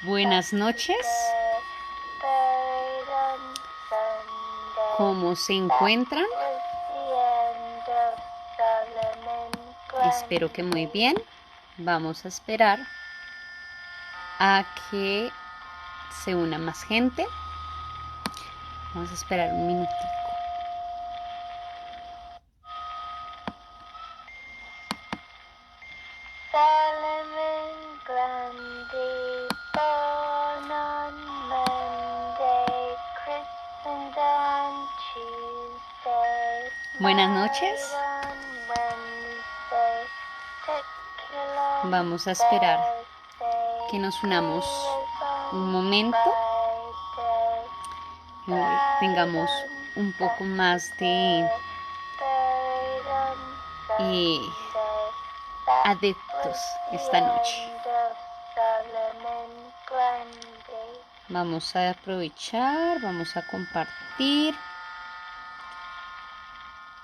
Buenas noches. ¿Cómo se encuentran? Espero que muy bien. Vamos a esperar a que se una más gente. Vamos a esperar un minutico. Buenas noches. Vamos a esperar que nos unamos un momento, tengamos un poco más de adeptos esta noche. Vamos a aprovechar, vamos a compartir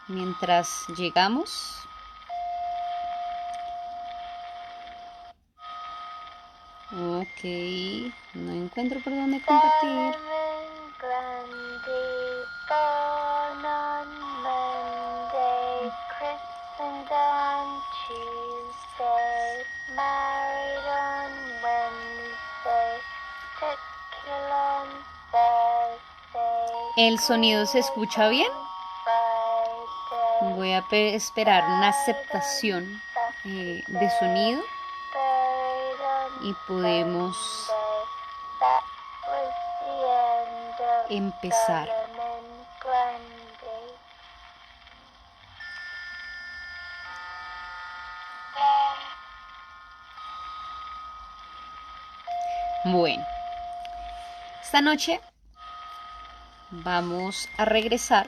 mientras llegamos. Ok, no encuentro por dónde compartir. ¿El sonido se escucha bien? Voy a esperar una aceptación de sonido y podemos empezar. Bueno, esta noche vamos a regresar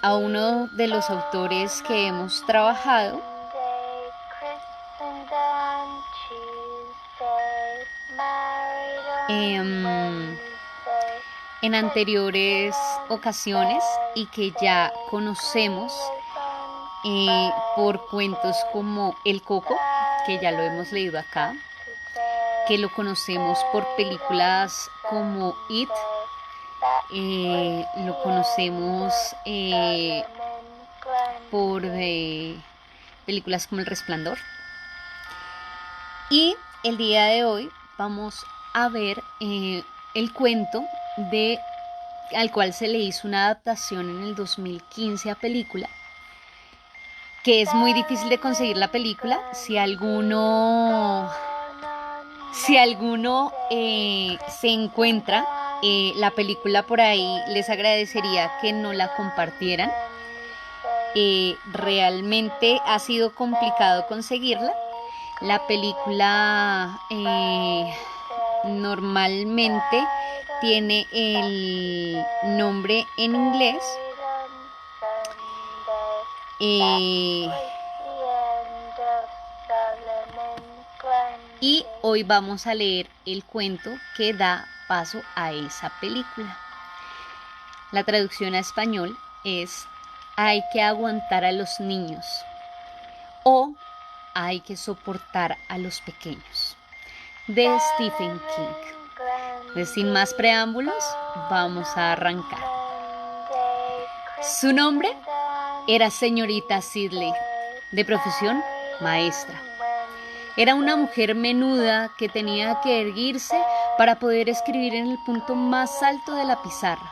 a uno de los autores que hemos trabajado en anteriores ocasiones y que ya conocemos por cuentos como El Coco, que ya lo hemos leído acá, que lo conocemos por películas como It, lo conocemos por películas como El Resplandor. Y el día de hoy vamos a ver el cuento al cual se le hizo una adaptación en el 2015 a película, que es muy difícil de conseguir la película. Si alguno se encuentra la película por ahí, les agradecería que no la compartieran. Realmente ha sido complicado conseguirla. La película normalmente tiene el nombre en inglés y hoy vamos a leer el cuento que da paso a esa película. La traducción a español es Hay que aguantar a los niños o Hay que soportar a los pequeños, de Stephen King. Sin más preámbulos, vamos a arrancar. Su nombre era señorita Sidley, de profesión maestra. Era una mujer menuda que tenía que erguirse para poder escribir en el punto más alto de la pizarra.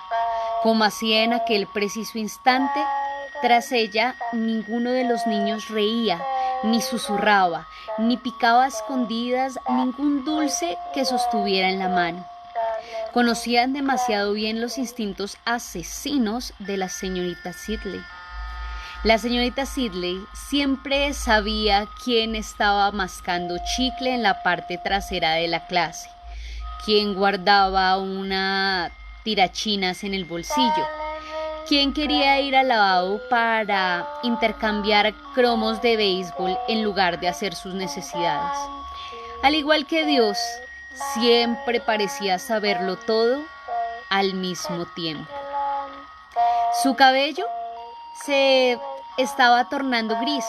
Como hacía en aquel preciso instante, tras ella ninguno de los niños reía, ni susurraba, ni picaba a escondidas ningún dulce que sostuviera en la mano. Conocían demasiado bien los instintos asesinos de la señorita Sidley. La señorita Sidley siempre sabía quién estaba mascando chicle en la parte trasera de la clase, quién guardaba una tirachinas en el bolsillo, quién quería ir al lavabo para intercambiar cromos de béisbol en lugar de hacer sus necesidades. Al igual que Dios, siempre parecía saberlo todo al mismo tiempo. Su cabello se estaba tornando gris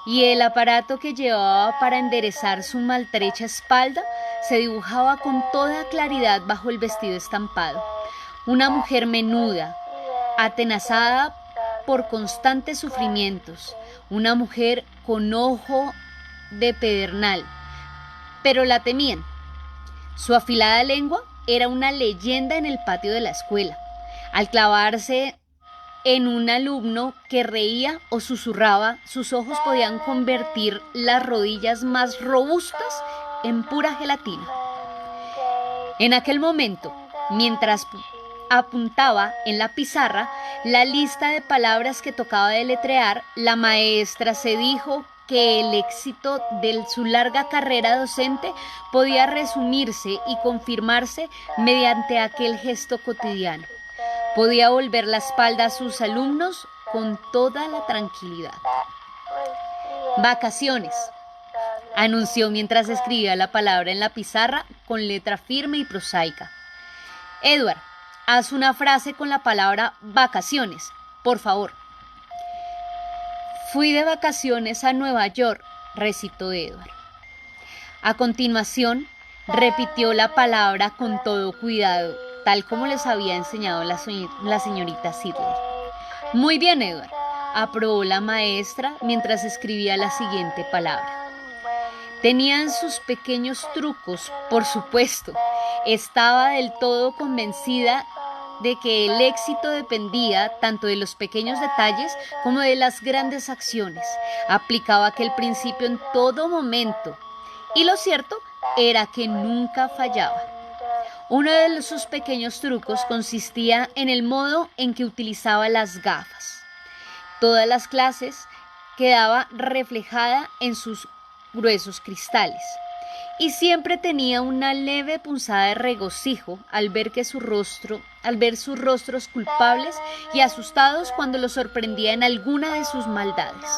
y el aparato que llevaba para enderezar su maltrecha espalda se dibujaba con toda claridad bajo el vestido estampado. Una mujer menuda, atenazada por constantes sufrimientos, una mujer con ojo de pedernal, pero la temían. Su afilada lengua era una leyenda en el patio de la escuela. Al clavarse en un alumno que reía o susurraba, sus ojos podían convertir las rodillas más robustas en pura gelatina. En aquel momento, mientras apuntaba en la pizarra la lista de palabras que tocaba deletrear, la maestra se dijo que el éxito de su larga carrera docente podía resumirse y confirmarse mediante aquel gesto cotidiano. Podía volver la espalda a sus alumnos con toda la tranquilidad. Vacaciones, anunció mientras escribía la palabra en la pizarra con letra firme y prosaica. Edward, haz una frase con la palabra vacaciones, por favor. Fui de vacaciones a Nueva York, recitó Edward. A continuación, repitió la palabra con todo cuidado, tal como les había enseñado la señorita Sidley. Muy bien, Edward, aprobó la maestra mientras escribía la siguiente palabra. Tenían sus pequeños trucos, por supuesto. Estaba del todo convencida de que el éxito dependía tanto de los pequeños detalles como de las grandes acciones. Aplicaba aquel principio en todo momento. Y lo cierto era que nunca fallaba. Uno de sus pequeños trucos consistía en el modo en que utilizaba las gafas. Todas las clases quedaba reflejada en sus gruesos cristales, y siempre tenía una leve punzada de regocijo al ver sus rostros culpables y asustados cuando los sorprendía en alguna de sus maldades.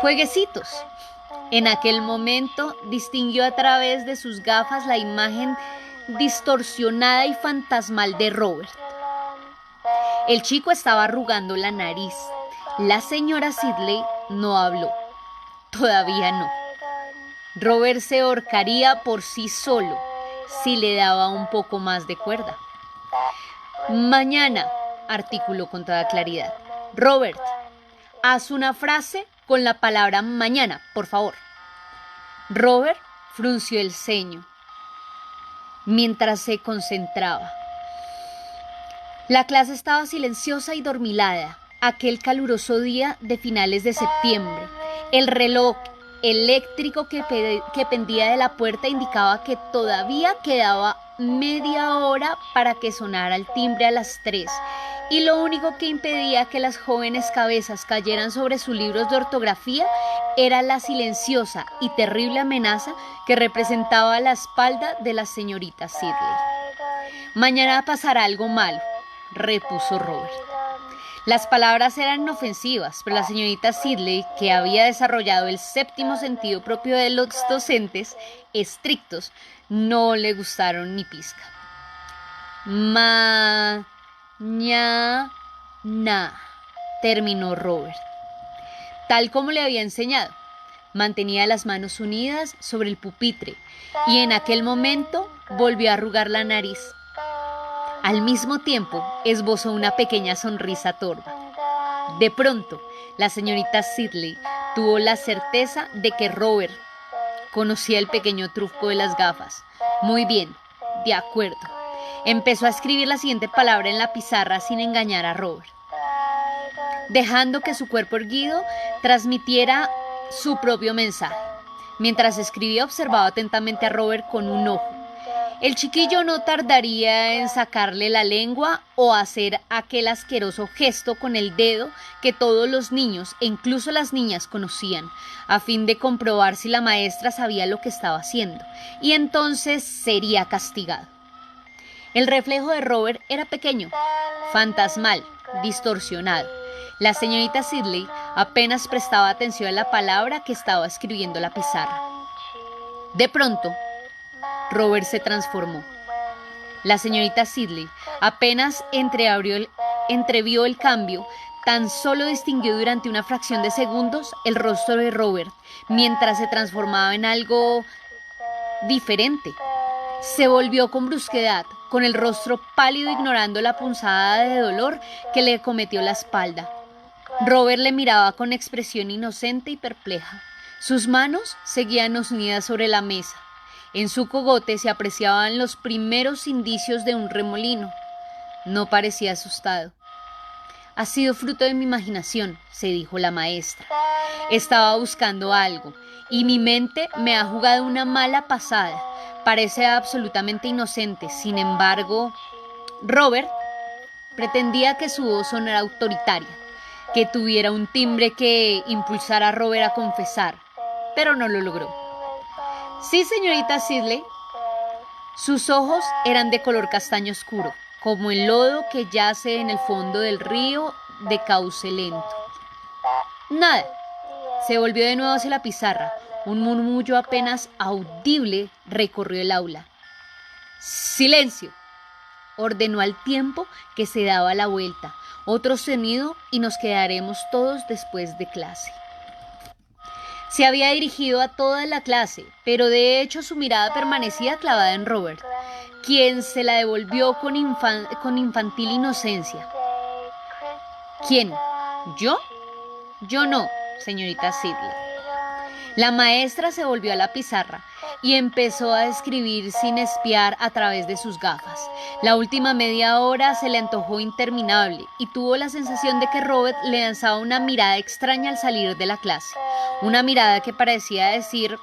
Jueguecitos. En aquel momento distinguió a través de sus gafas la imagen distorsionada y fantasmal de Robert. El chico estaba arrugando la nariz. La señora Sidley no habló. Todavía no. Robert se ahorcaría por sí solo si le daba un poco más de cuerda. Mañana, articuló con toda claridad. Robert, haz una frase con la palabra mañana, por favor. Robert frunció el ceño mientras se concentraba. La clase estaba silenciosa y dormilada. Aquel caluroso día de finales de septiembre. El reloj eléctrico que pendía de la puerta indicaba que todavía quedaba media hora para que sonara el timbre a las 3, y lo único que impedía que las jóvenes cabezas cayeran sobre sus libros de ortografía era la silenciosa y terrible amenaza que representaba la espalda de la señorita Sidley. Mañana pasará algo malo, repuso Robert. Las palabras eran inofensivas, pero la señorita Sidley, que había desarrollado el séptimo sentido propio de los docentes estrictos, no le gustaron ni pizca. Mañana, terminó Robert, tal como le había enseñado. Mantenía las manos unidas sobre el pupitre y en aquel momento volvió a arrugar la nariz. Al mismo tiempo, esbozó una pequeña sonrisa torva. De pronto, la señorita Sidley tuvo la certeza de que Robert conocía el pequeño truco de las gafas. Muy bien, de acuerdo. Empezó a escribir la siguiente palabra en la pizarra sin engañar a Robert, dejando que su cuerpo erguido transmitiera su propio mensaje. Mientras escribía, observaba atentamente a Robert con un ojo. El chiquillo no tardaría en sacarle la lengua o hacer aquel asqueroso gesto con el dedo que todos los niños e incluso las niñas conocían, a fin de comprobar si la maestra sabía lo que estaba haciendo, y entonces sería castigado. El reflejo de Robert era pequeño, fantasmal, distorsionado. La señorita Sidley apenas prestaba atención a la palabra que estaba escribiendo la pizarra. De pronto, Robert se transformó. La señorita Sidley apenas entrevió el cambio, tan solo distinguió durante una fracción de segundos el rostro de Robert, mientras se transformaba en algo diferente. Se volvió con brusquedad, con el rostro pálido, ignorando la punzada de dolor que le cometió la espalda. Robert le miraba con expresión inocente y perpleja. Sus manos seguían unidas sobre la mesa. En su cogote se apreciaban los primeros indicios de un remolino. No parecía asustado. «Ha sido fruto de mi imaginación», se dijo la maestra. «Estaba buscando algo, y mi mente me ha jugado una mala pasada. Parece absolutamente inocente. Sin embargo, Robert pretendía que su voz sonara autoritaria, que tuviera un timbre que impulsara a Robert a confesar, pero no lo logró». «Sí, señorita Sidley». Sus ojos eran de color castaño oscuro, como el lodo que yace en el fondo del río de cauce lento. «Nada». Se volvió de nuevo hacia la pizarra. Un murmullo apenas audible recorrió el aula. «Silencio», ordenó al tiempo que se daba la vuelta. «Otro sonido y nos quedaremos todos después de clase». Se había dirigido a toda la clase, pero de hecho su mirada permanecía clavada en Robert, quien se la devolvió con infantil inocencia. «¿Quién? ¿Yo? Yo no, señorita Sidley». La maestra se volvió a la pizarra y empezó a escribir sin espiar a través de sus gafas. La última media hora se le antojó interminable y tuvo la sensación de que Robert le lanzaba una mirada extraña al salir de la clase. Una mirada que parecía decir: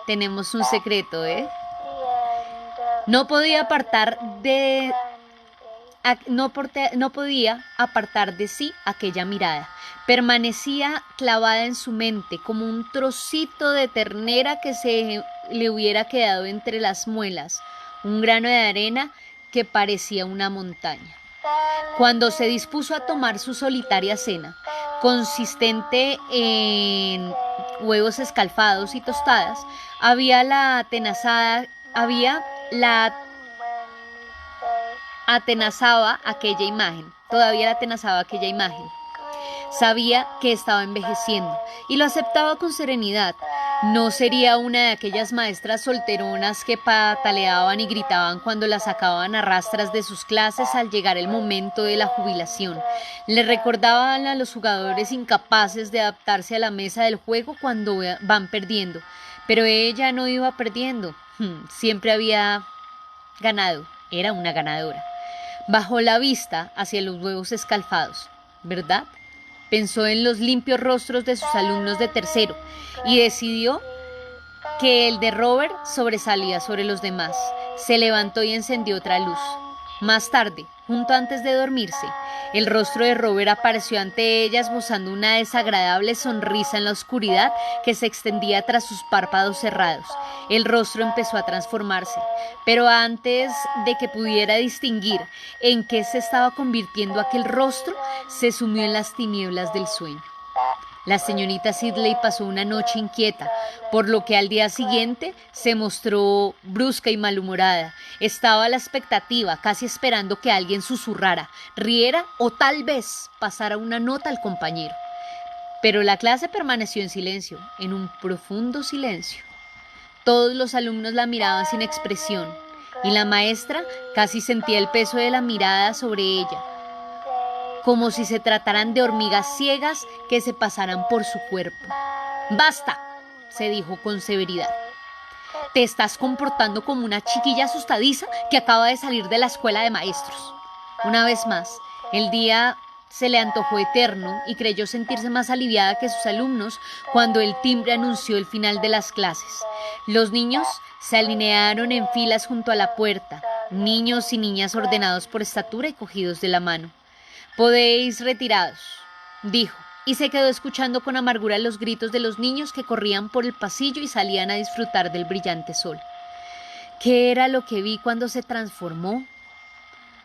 «Tenemos un secreto, ¿eh?». No podía apartar de sí aquella mirada. Permanecía clavada en su mente como un trocito de ternera que se le hubiera quedado entre las muelas, un grano de arena que parecía una montaña. Cuando se dispuso a tomar su solitaria cena, consistente en huevos escalfados y tostadas, todavía la atenazaba aquella imagen. Sabía que estaba envejeciendo y lo aceptaba con serenidad. No sería una de aquellas maestras solteronas que pataleaban y gritaban cuando la sacaban a rastras de sus clases al llegar el momento de la jubilación. Le recordaban a los jugadores incapaces de adaptarse a la mesa del juego cuando van perdiendo. Pero ella no iba perdiendo, siempre había ganado, era una ganadora. Bajó la vista hacia los huevos escalfados. ¿Verdad? Pensó en los limpios rostros de sus alumnos de tercero y decidió que el de Robert sobresalía sobre los demás. Se levantó y encendió otra luz. Más tarde, junto antes de dormirse, el rostro de Robert apareció ante ella esbozando una desagradable sonrisa en la oscuridad que se extendía tras sus párpados cerrados. El rostro empezó a transformarse, pero antes de que pudiera distinguir en qué se estaba convirtiendo aquel rostro, se sumió en las tinieblas del sueño. La señorita Sidley pasó una noche inquieta, por lo que al día siguiente se mostró brusca y malhumorada. Estaba a la expectativa, casi esperando que alguien susurrara, riera o tal vez pasara una nota al compañero. Pero la clase permaneció en silencio, en un profundo silencio. Todos los alumnos la miraban sin expresión, y la maestra casi sentía el peso de la mirada sobre ella, como si se trataran de hormigas ciegas que se pasaran por su cuerpo. «Basta», se dijo con severidad. «Te estás comportando como una chiquilla asustadiza que acaba de salir de la escuela de maestros». Una vez más, el día se le antojó eterno y creyó sentirse más aliviada que sus alumnos cuando el timbre anunció el final de las clases. Los niños se alinearon en filas junto a la puerta, niños y niñas ordenados por estatura y cogidos de la mano. «Podéis retiraros», dijo, y se quedó escuchando con amargura los gritos de los niños que corrían por el pasillo y salían a disfrutar del brillante sol. ¿Qué era lo que vi cuando se transformó?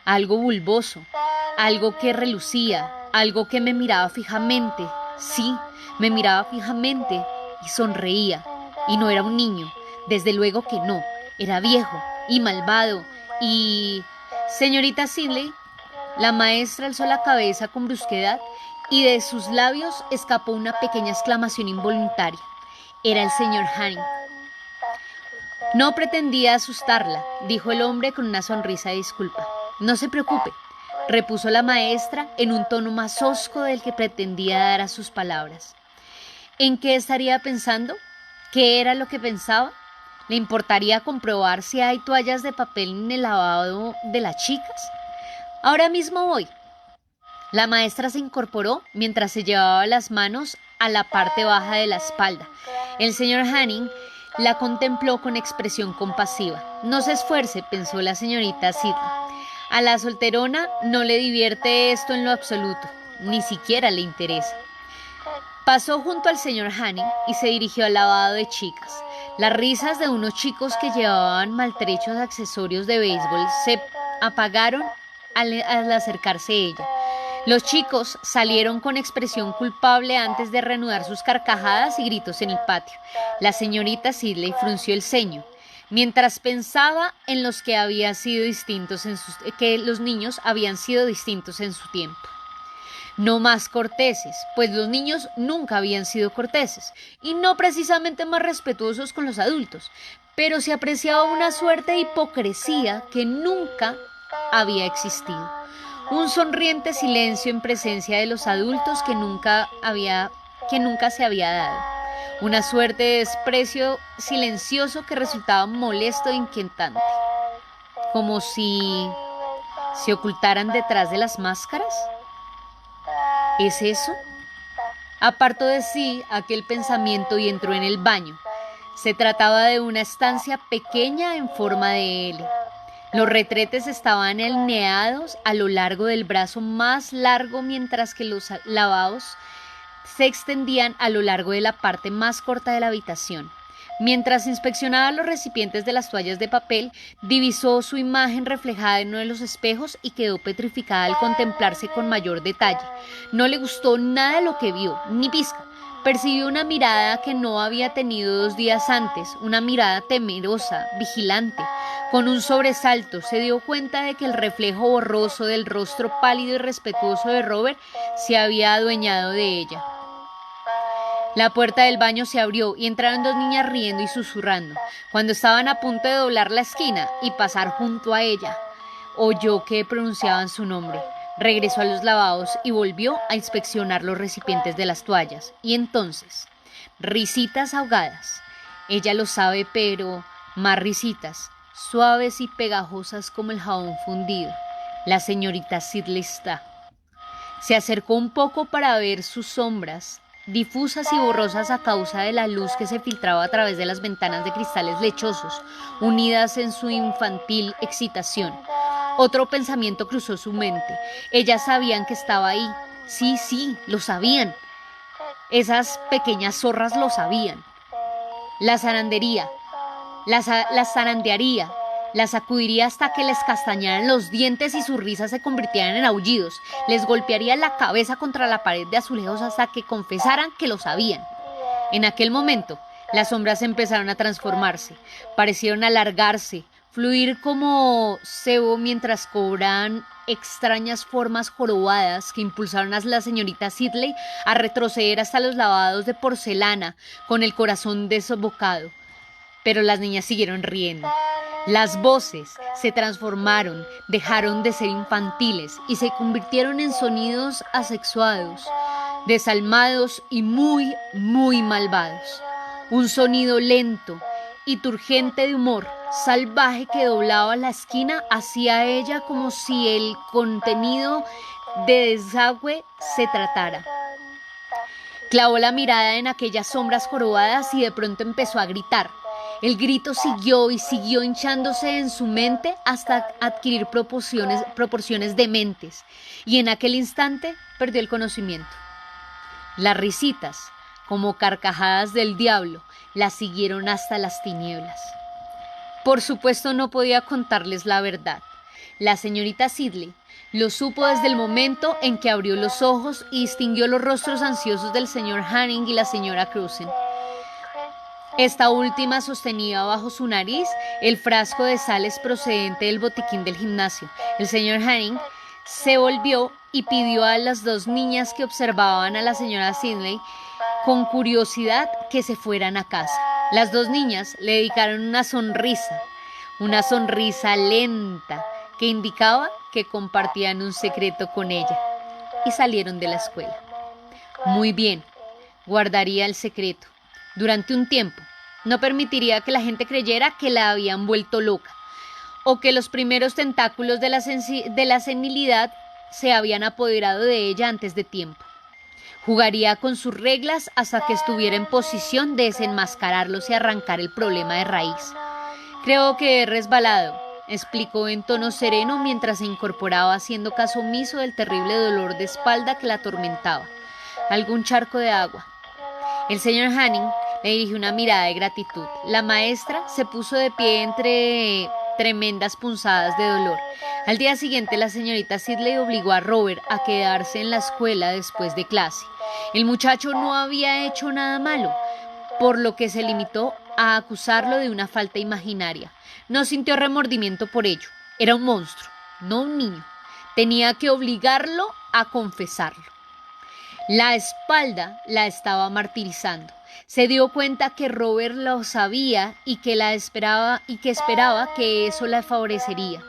Algo bulboso, algo que relucía, algo que me miraba fijamente. Sí, me miraba fijamente y sonreía. Y no era un niño, desde luego que no, era viejo y malvado y... «Señorita Sidley». La maestra alzó la cabeza con brusquedad y de sus labios escapó una pequeña exclamación involuntaria. Era el señor Hanning. No pretendía asustarla, dijo el hombre con una sonrisa de disculpa. No se preocupe, repuso la maestra en un tono más hosco del que pretendía dar a sus palabras. ¿En qué estaría pensando? ¿Qué era lo que pensaba? ¿Le importaría comprobar si hay toallas de papel en el lavabo de las chicas? Ahora mismo voy. La maestra se incorporó mientras se llevaba las manos a la parte baja de la espalda. El señor Hanning la contempló con expresión compasiva. No se esfuerce, pensó la señorita Sidley. A la solterona no le divierte esto en lo absoluto, ni siquiera le interesa. Pasó junto al señor Hanning y se dirigió al lavado de chicas. Las risas de unos chicos que llevaban maltrechos accesorios de béisbol se apagaron al acercarse ella. Los chicos salieron con expresión culpable antes de reanudar sus carcajadas y gritos en el patio. La señorita Sidley frunció el ceño, mientras pensaba en los que los niños habían sido distintos en su tiempo. No más corteses, pues los niños nunca habían sido corteses, y no precisamente más respetuosos con los adultos, pero se apreciaba una suerte de hipocresía que nunca había existido. Un sonriente silencio en presencia de los adultos que nunca se había dado. Una suerte de desprecio silencioso que resultaba molesto e inquietante. Como si se ocultaran detrás de las máscaras. ¿Es eso? Apartó de sí aquel pensamiento y entró en el baño. Se trataba de una estancia pequeña en forma de L. Los retretes estaban alineados a lo largo del brazo más largo, mientras que los lavabos se extendían a lo largo de la parte más corta de la habitación. Mientras inspeccionaba los recipientes de las toallas de papel, divisó su imagen reflejada en uno de los espejos y quedó petrificada al contemplarse con mayor detalle. No le gustó nada de lo que vio, ni pizca. Percibió una mirada que no había tenido 2 días antes, una mirada temerosa, vigilante. Con un sobresalto se dio cuenta de que el reflejo borroso del rostro pálido y respetuoso de Robert se había adueñado de ella. La puerta del baño se abrió y entraron 2 niñas riendo y susurrando. Cuando estaban a punto de doblar la esquina y pasar junto a ella, oyó que pronunciaban su nombre. Regresó a los lavabos y volvió a inspeccionar los recipientes de las toallas. Y entonces, risitas ahogadas. Ella lo sabe, pero más risitas, suaves y pegajosas como el jabón fundido. La señorita Sidley está. Se acercó un poco para ver sus sombras, difusas y borrosas a causa de la luz que se filtraba a través de las ventanas de cristales lechosos, unidas en su infantil excitación. Otro pensamiento cruzó su mente. Ellas sabían que estaba ahí. Sí, lo sabían. Esas pequeñas zorras lo sabían. La zarandearía, las sacudiría hasta que les castañaran los dientes y sus risas se convirtieran en aullidos. Les golpearía la cabeza contra la pared de azulejos hasta que confesaran que lo sabían. En aquel momento, las sombras empezaron a transformarse, parecieron alargarse, fluir como cebo mientras cobran extrañas formas jorobadas que impulsaron a la señorita Sidley a retroceder hasta los lavados de porcelana con el corazón desbocado. Pero las niñas siguieron riendo. Las voces se transformaron, dejaron de ser infantiles y se convirtieron en sonidos asexuados, desalmados y muy, muy malvados. Un sonido lento y turgente de humor salvaje que doblaba la esquina hacia ella como si el contenido de desagüe se tratara. Clavó la mirada en aquellas sombras jorobadas y de pronto empezó a gritar. El grito siguió y siguió hinchándose en su mente hasta adquirir proporciones dementes, y en aquel instante perdió el conocimiento. Las risitas, como carcajadas del diablo, la siguieron hasta las tinieblas. Por supuesto no podía contarles la verdad. La señorita Sidley lo supo desde el momento en que abrió los ojos y distinguió los rostros ansiosos del señor Hanning y la señora Cruzen. Esta última sostenía bajo su nariz el frasco de sales procedente del botiquín del gimnasio. El señor Hanning se volvió y pidió a las dos niñas que observaban a la señora Sidley con curiosidad que se fueran a casa. Las dos niñas le dedicaron una sonrisa lenta que indicaba que compartían un secreto con ella, y salieron de la escuela. Muy bien, guardaría el secreto. Durante un tiempo, no permitiría que la gente creyera que la habían vuelto loca, o que los primeros tentáculos de la senilidad se habían apoderado de ella antes de tiempo. Jugaría con sus reglas hasta que estuviera en posición de desenmascararlos y arrancar el problema de raíz. Creo que he resbalado, explicó en tono sereno mientras se incorporaba haciendo caso omiso del terrible dolor de espalda que la atormentaba. Algún charco de agua. El señor Hanning le dirigió una mirada de gratitud. La maestra se puso de pie entre tremendas punzadas de dolor. Al día siguiente, la señorita Sidley obligó a Robert a quedarse en la escuela después de clase. El muchacho no había hecho nada malo, por lo que se limitó a acusarlo de una falta imaginaria. No sintió remordimiento por ello. Era un monstruo, no un niño. Tenía que obligarlo a confesarlo. La espalda la estaba martirizando. Se dio cuenta que Robert lo sabía y que esperaba que eso la favorecería.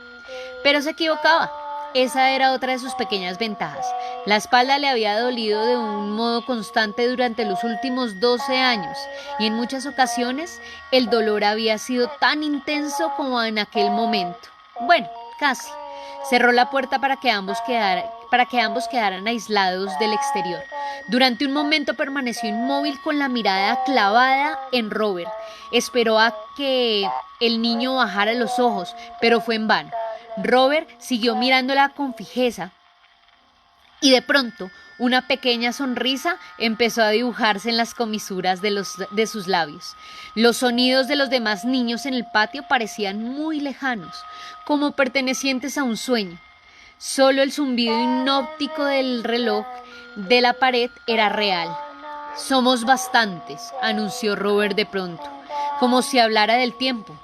Pero se equivocaba. Esa era otra de sus pequeñas ventajas. La espalda le había dolido de un modo constante durante los últimos 12 años, y en muchas ocasiones el dolor había sido tan intenso como en aquel momento. Bueno, casi. Cerró la puerta para que ambos quedaran aislados del exterior. Durante un momento permaneció inmóvil con la mirada clavada en Robert. Esperó a que el niño bajara los ojos, pero fue en vano. Robert siguió mirándola con fijeza y de pronto una pequeña sonrisa empezó a dibujarse en las comisuras de sus labios. Los sonidos de los demás niños en el patio parecían muy lejanos, como pertenecientes a un sueño. Solo el zumbido hipnótico del reloj de la pared era real. «Somos bastantes», anunció Robert de pronto, como si hablara del tiempo.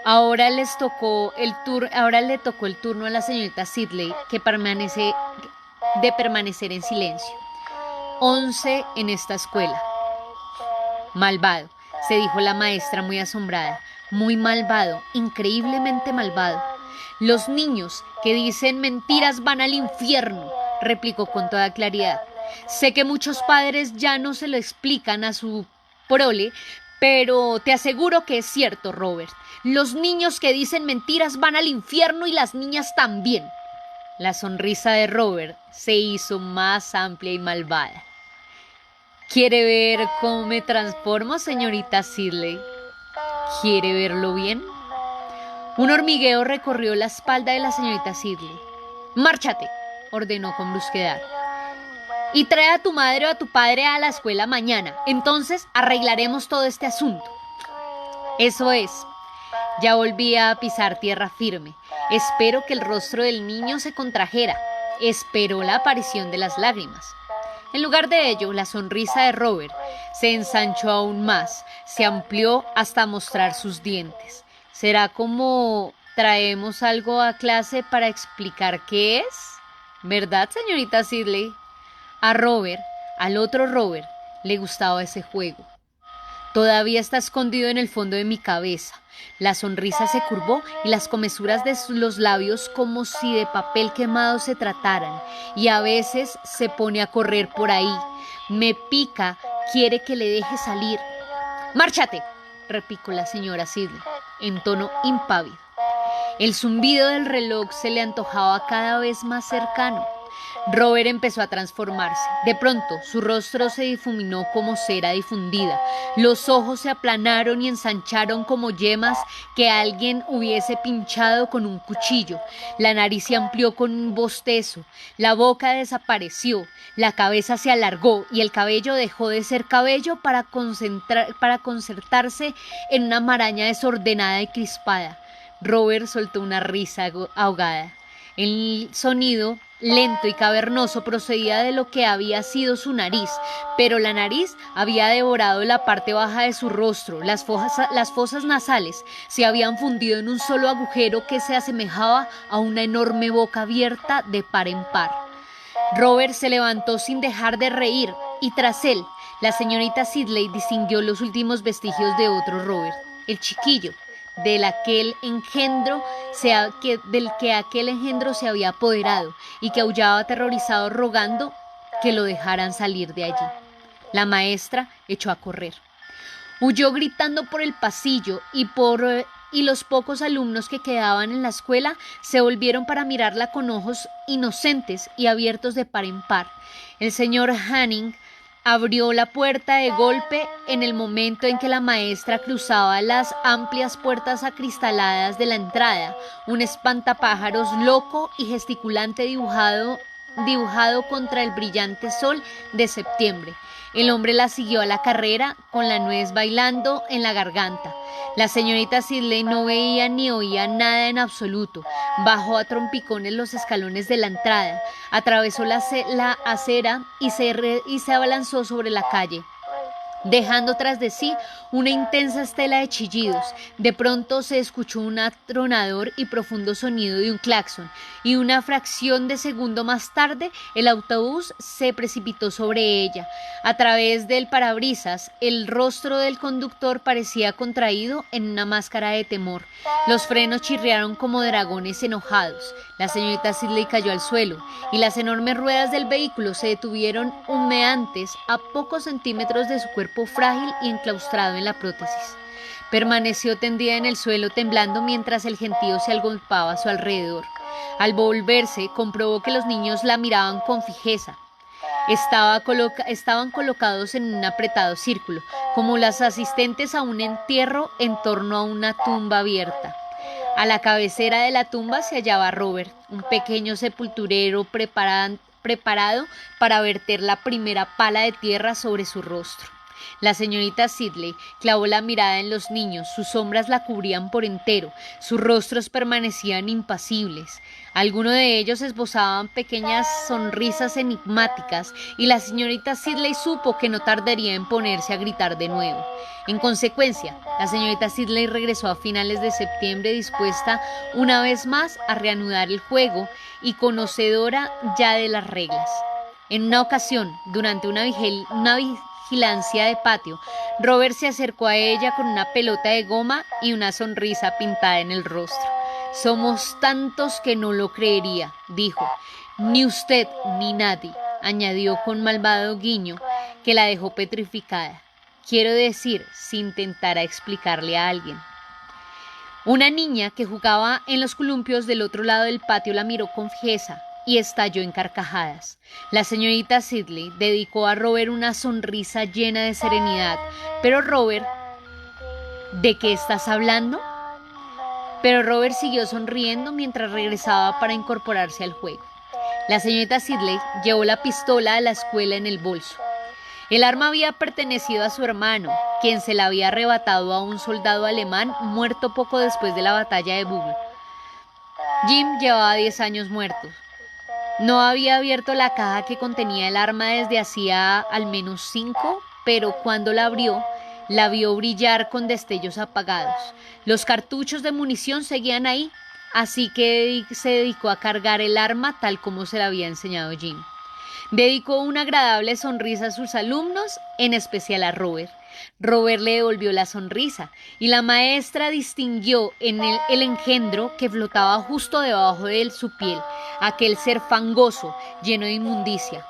Ahora le tocó el turno a la señorita Sidley de permanecer en silencio. 11 en esta escuela. Malvado, se dijo la maestra muy asombrada. Muy malvado, increíblemente malvado. Los niños que dicen mentiras van al infierno, replicó con toda claridad. Sé que muchos padres ya no se lo explican a su prole, pero te aseguro que es cierto, Robert. Los niños que dicen mentiras van al infierno y las niñas también. La sonrisa de Robert se hizo más amplia y malvada. ¿Quiere ver cómo me transformo, señorita Sidley? ¿Quiere verlo bien? Un hormigueo recorrió la espalda de la señorita Sidley. «Márchate», ordenó con brusquedad. «Y trae a tu madre o a tu padre a la escuela mañana. Entonces arreglaremos todo este asunto». «Eso es». Ya volvía a pisar tierra firme. Espero que el rostro del niño se contrajera. Esperó la aparición de las lágrimas. En lugar de ello, la sonrisa de Robert se ensanchó aún más, se amplió hasta mostrar sus dientes. ¿Será como traemos algo a clase para explicar qué es? ¿Verdad, señorita Sidley? A Robert, al otro Robert, le gustaba ese juego. Todavía está escondido en el fondo de mi cabeza. La sonrisa se curvó y las comisuras de los labios como si de papel quemado se trataran, y a veces se pone a correr por ahí. Me pica, quiere que le deje salir. «Márchate», replicó la señora Sidley, en tono impávido. El zumbido del reloj se le antojaba cada vez más cercano. Robert empezó a transformarse. De pronto, su rostro se difuminó como cera difundida. Los ojos se aplanaron y ensancharon como yemas que alguien hubiese pinchado con un cuchillo. La nariz se amplió con un bostezo. La boca desapareció. La cabeza se alargó y el cabello dejó de ser cabello para concertarse en una maraña desordenada y crispada. Robert soltó una risa ahogada. El sonido lento y cavernoso procedía de lo que había sido su nariz, pero la nariz había devorado la parte baja de su rostro. Las fosas nasales se habían fundido en un solo agujero que se asemejaba a una enorme boca abierta de par en par. Robert se levantó sin dejar de reír y tras él, la señorita Sidley distinguió los últimos vestigios de otro Robert, el chiquillo, del que aquel engendro se había apoderado y que aullaba aterrorizado rogando que lo dejaran salir de allí. La maestra echó a correr. Huyó gritando por el pasillo y los pocos alumnos que quedaban en la escuela se volvieron para mirarla con ojos inocentes y abiertos de par en par. El señor Hanning abrió la puerta de golpe en el momento en que la maestra cruzaba las amplias puertas acristaladas de la entrada, un espantapájaros loco y gesticulante dibujado contra el brillante sol de septiembre. El hombre la siguió a la carrera con la nuez bailando en la garganta. La señorita Sidley no veía ni oía nada en absoluto. Bajó a trompicones los escalones de la entrada, atravesó la acera y se abalanzó sobre la calle, dejando tras de sí una intensa estela de chillidos. De pronto se escuchó un atronador y profundo sonido de un claxon, y una fracción de segundo más tarde el autobús se precipitó sobre ella. A través del parabrisas, el rostro del conductor parecía contraído en una máscara de temor. Los frenos chirriaron como dragones enojados. La señorita Sidley cayó al suelo, y las enormes ruedas del vehículo se detuvieron humeantes a pocos centímetros de su cuerpo frágil y enclaustrado en la prótesis. Permaneció tendida en el suelo temblando mientras el gentío se agolpaba a su alrededor. Al volverse, comprobó que los niños la miraban con fijeza. Estaban colocados en un apretado círculo, como las asistentes a un entierro en torno a una tumba abierta. A la cabecera de la tumba se hallaba Robert, un pequeño sepulturero preparado para verter la primera pala de tierra sobre su rostro. La señorita Sidley clavó la mirada en los niños, sus sombras la cubrían por entero, sus rostros permanecían impasibles. Algunos de ellos esbozaban pequeñas sonrisas enigmáticas y la señorita Sidley supo que no tardaría en ponerse a gritar de nuevo. En consecuencia, la señorita Sidley regresó a finales de septiembre dispuesta una vez más a reanudar el juego y conocedora ya de las reglas. En una ocasión, durante una vigilancia de patio, Robert se acercó a ella con una pelota de goma y una sonrisa pintada en el rostro. «Somos tantos que no lo creería», dijo. «Ni usted ni nadie», añadió con malvado guiño que la dejó petrificada. Quiero decir, si intentara explicarle a alguien. Una niña que jugaba en los columpios del otro lado del patio la miró con fijeza y estalló en carcajadas. La señorita Sidley dedicó a Robert una sonrisa llena de serenidad. «Pero Robert, ¿de qué estás hablando?». Pero Robert siguió sonriendo mientras regresaba para incorporarse al juego. La señorita Sidley llevó la pistola a la escuela en el bolso. El arma había pertenecido a su hermano, quien se la había arrebatado a un soldado alemán muerto poco después de la batalla de Bugle. Jim llevaba 10 años muerto. No había abierto la caja que contenía el arma desde hacía al menos 5, pero cuando la abrió, la vio brillar con destellos apagados. Los cartuchos de munición seguían ahí, así que se dedicó a cargar el arma tal como se la había enseñado Jim. Dedicó una agradable sonrisa a sus alumnos, en especial a Robert. Robert le devolvió la sonrisa y la maestra distinguió en él el engendro que flotaba justo debajo de su piel, aquel ser fangoso, lleno de inmundicia.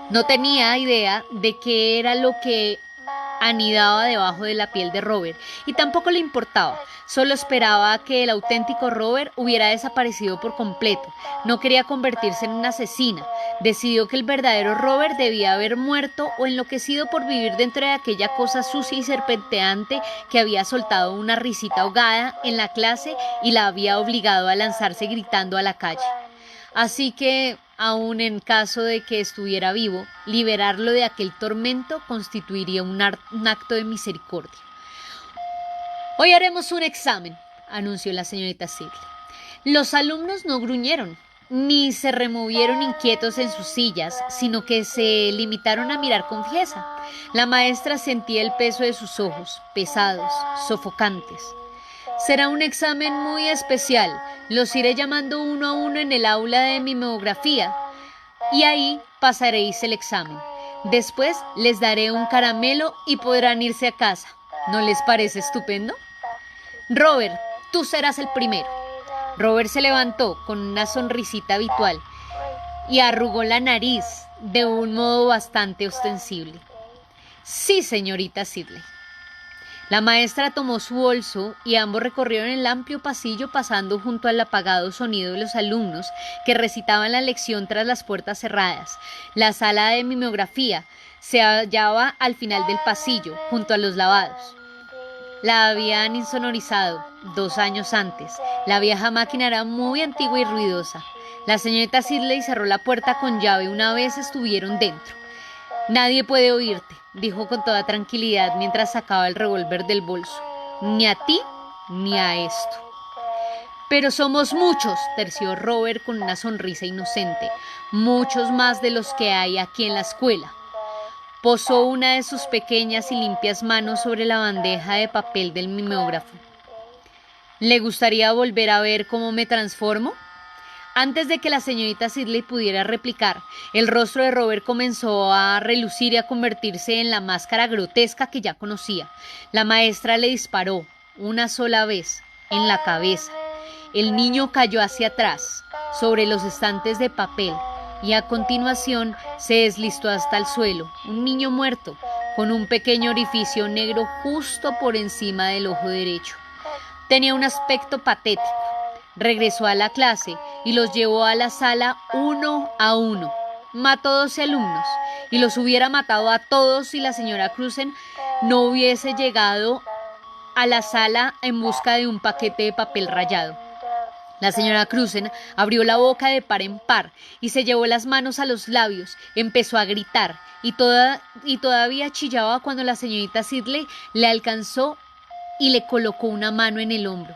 No tenía idea de qué era lo que anidaba debajo de la piel de Robert y tampoco le importaba, solo esperaba que el auténtico Robert hubiera desaparecido por completo. No quería convertirse en una asesina. Decidió que el verdadero Robert debía haber muerto o enloquecido por vivir dentro de aquella cosa sucia y serpenteante que había soltado una risita ahogada en la clase y la había obligado a lanzarse gritando a la calle. Así que, aun en caso de que estuviera vivo, liberarlo de aquel tormento constituiría un acto de misericordia. «Hoy haremos un examen», anunció la señorita Sidley. Los alumnos no gruñeron, ni se removieron inquietos en sus sillas, sino que se limitaron a mirar con fijeza. La maestra sentía el peso de sus ojos, pesados, sofocantes. «Será un examen muy especial. Los iré llamando uno a uno en el aula de mimografía. y ahí pasaréis el examen. Después les daré un caramelo y podrán irse a casa. ¿No les parece estupendo? Robert, tú serás el primero. Robert se levantó con una sonrisita habitual y arrugó la nariz de un modo bastante ostensible. Sí, señorita Sidley. La maestra tomó su bolso y ambos recorrieron el amplio pasillo pasando junto al apagado sonido de los alumnos que recitaban la lección tras las puertas cerradas. La sala de mimeografía se hallaba al final del pasillo, junto a los lavados. La habían insonorizado 2 años antes. La vieja máquina era muy antigua y ruidosa. La señorita Sidley cerró la puerta con llave una vez estuvieron dentro. Nadie puede oírte, dijo con toda tranquilidad mientras sacaba el revólver del bolso. Ni a ti ni a esto. Pero somos muchos, terció Robert con una sonrisa inocente. Muchos más de los que hay aquí en la escuela. Posó una de sus pequeñas y limpias manos sobre la bandeja de papel del mimeógrafo. ¿Le gustaría volver a ver cómo me transformo? Antes de que la señorita Sidley pudiera replicar, el rostro de Robert comenzó a relucir y a convertirse en la máscara grotesca que ya conocía. La maestra le disparó una sola vez en la cabeza. El niño cayó hacia atrás, sobre los estantes de papel, y a continuación se deslizó hasta el suelo, un niño muerto, con un pequeño orificio negro justo por encima del ojo derecho. Tenía un aspecto patético. Regresó a la clase y los llevó a la sala uno a uno. Mató 12 alumnos y los hubiera matado a todos si la señora Cruzen no hubiese llegado a la sala en busca de un paquete de papel rayado. La señora Cruzen abrió la boca de par en par y se llevó las manos a los labios, empezó a gritar y todavía chillaba cuando la señorita Sidley le alcanzó y le colocó una mano en el hombro.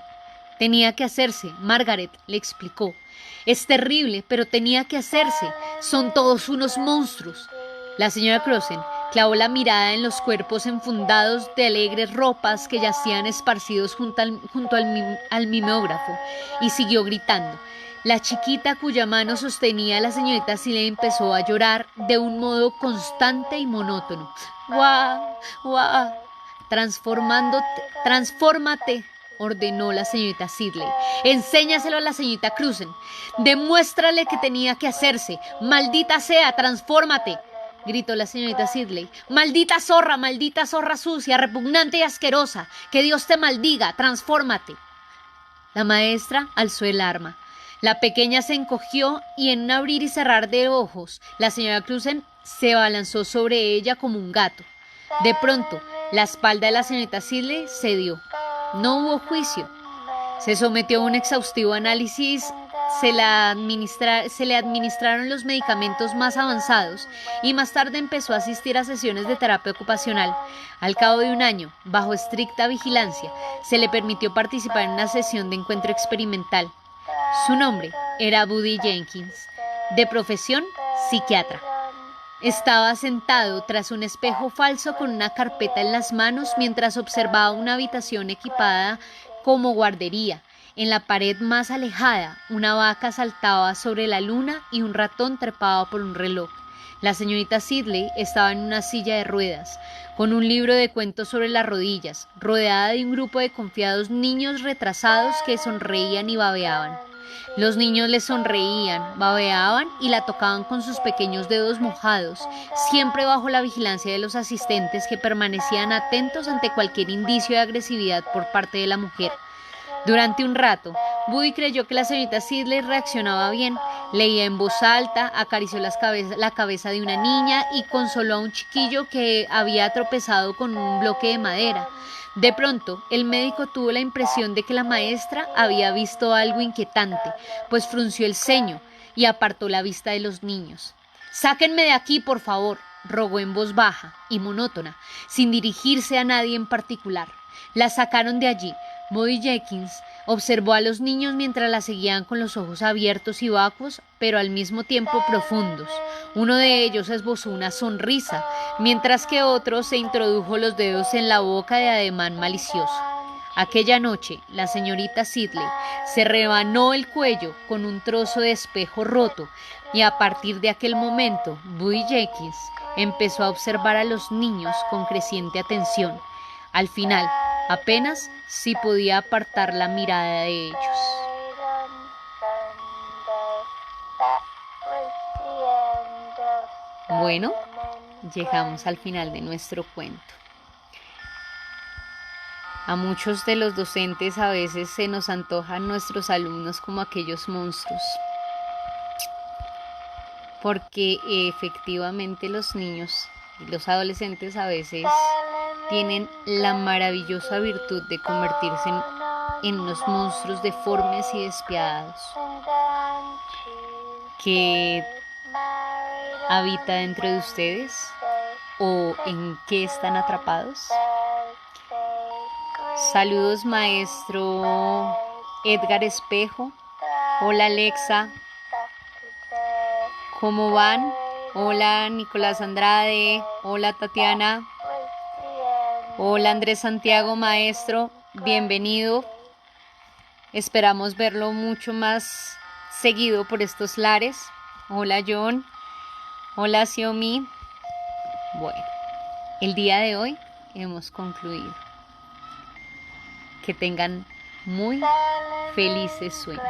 Tenía que hacerse, Margaret le explicó. Es terrible, pero tenía que hacerse. Son todos unos monstruos. La señora Cruzen clavó la mirada en los cuerpos enfundados de alegres ropas que yacían esparcidos junto al mimeógrafo y siguió gritando. La chiquita cuya mano sostenía a la señorita Sidley empezó a llorar de un modo constante y monótono. ¡Guau! ¡Guau! Transfórmate, ordenó la señorita Sidley. Enséñaselo a la señorita Cruzen. Demuéstrale que tenía que hacerse. Maldita sea, transfórmate, gritó la señorita Sidley. Maldita zorra sucia, repugnante y asquerosa. Que Dios te maldiga, transfórmate. La maestra alzó el arma. La pequeña se encogió y en un abrir y cerrar de ojos, la señora Cruzen se abalanzó sobre ella como un gato. De pronto, la espalda de la señorita Sidley cedió. No hubo juicio. Se sometió a un exhaustivo análisis, se le administraron los medicamentos más avanzados y más tarde empezó a asistir a sesiones de terapia ocupacional. Al cabo de 1 año, bajo estricta vigilancia, se le permitió participar en una sesión de encuentro experimental. Su nombre era Buddy Jenkins, de profesión psiquiatra. Estaba sentado tras un espejo falso con una carpeta en las manos mientras observaba una habitación equipada como guardería. En la pared más alejada, una vaca saltaba sobre la luna y un ratón trepaba por un reloj. La señorita Sidley estaba en una silla de ruedas, con un libro de cuentos sobre las rodillas, rodeada de un grupo de confiados niños retrasados que sonreían y babeaban. Los niños le sonreían, babeaban y la tocaban con sus pequeños dedos mojados, siempre bajo la vigilancia de los asistentes que permanecían atentos ante cualquier indicio de agresividad por parte de la mujer. Durante un rato, Buddy creyó que la señorita Sidley reaccionaba bien. Leía en voz alta, acarició la cabeza de una niña y consoló a un chiquillo que había tropezado con un bloque de madera. De pronto, el médico tuvo la impresión de que la maestra había visto algo inquietante, pues frunció el ceño y apartó la vista de los niños. «Sáquenme de aquí, por favor», rogó en voz baja y monótona, sin dirigirse a nadie en particular. La sacaron de allí. Buddy Jenkins observó a los niños mientras la seguían con los ojos abiertos y vacuos, pero al mismo tiempo profundos. Uno de ellos esbozó una sonrisa, mientras que otro se introdujo los dedos en la boca de ademán malicioso. Aquella noche, la señorita Sidley se rebanó el cuello con un trozo de espejo roto y a partir de aquel momento, Buddy Jenkins empezó a observar a los niños con creciente atención. Al final, apenas si podía apartar la mirada de ellos. Bueno, llegamos al final de nuestro cuento. A muchos de los docentes a veces se nos antojan nuestros alumnos como aquellos monstruos, porque efectivamente los niños y los adolescentes a veces tienen la maravillosa virtud de convertirse en unos monstruos deformes y despiadados que habita dentro de ustedes o en qué están atrapados. Saludos, maestro Edgar Espejo. Hola, Alexa. ¿Cómo van? Hola, Nicolás Andrade. Hola, Tatiana. Hola, Andrés Santiago, maestro. Bienvenido. Esperamos verlo mucho más seguido por estos lares. Hola, John. Hola, Xiaomi. Bueno, el día de hoy hemos concluido. Que tengan muy felices sueños.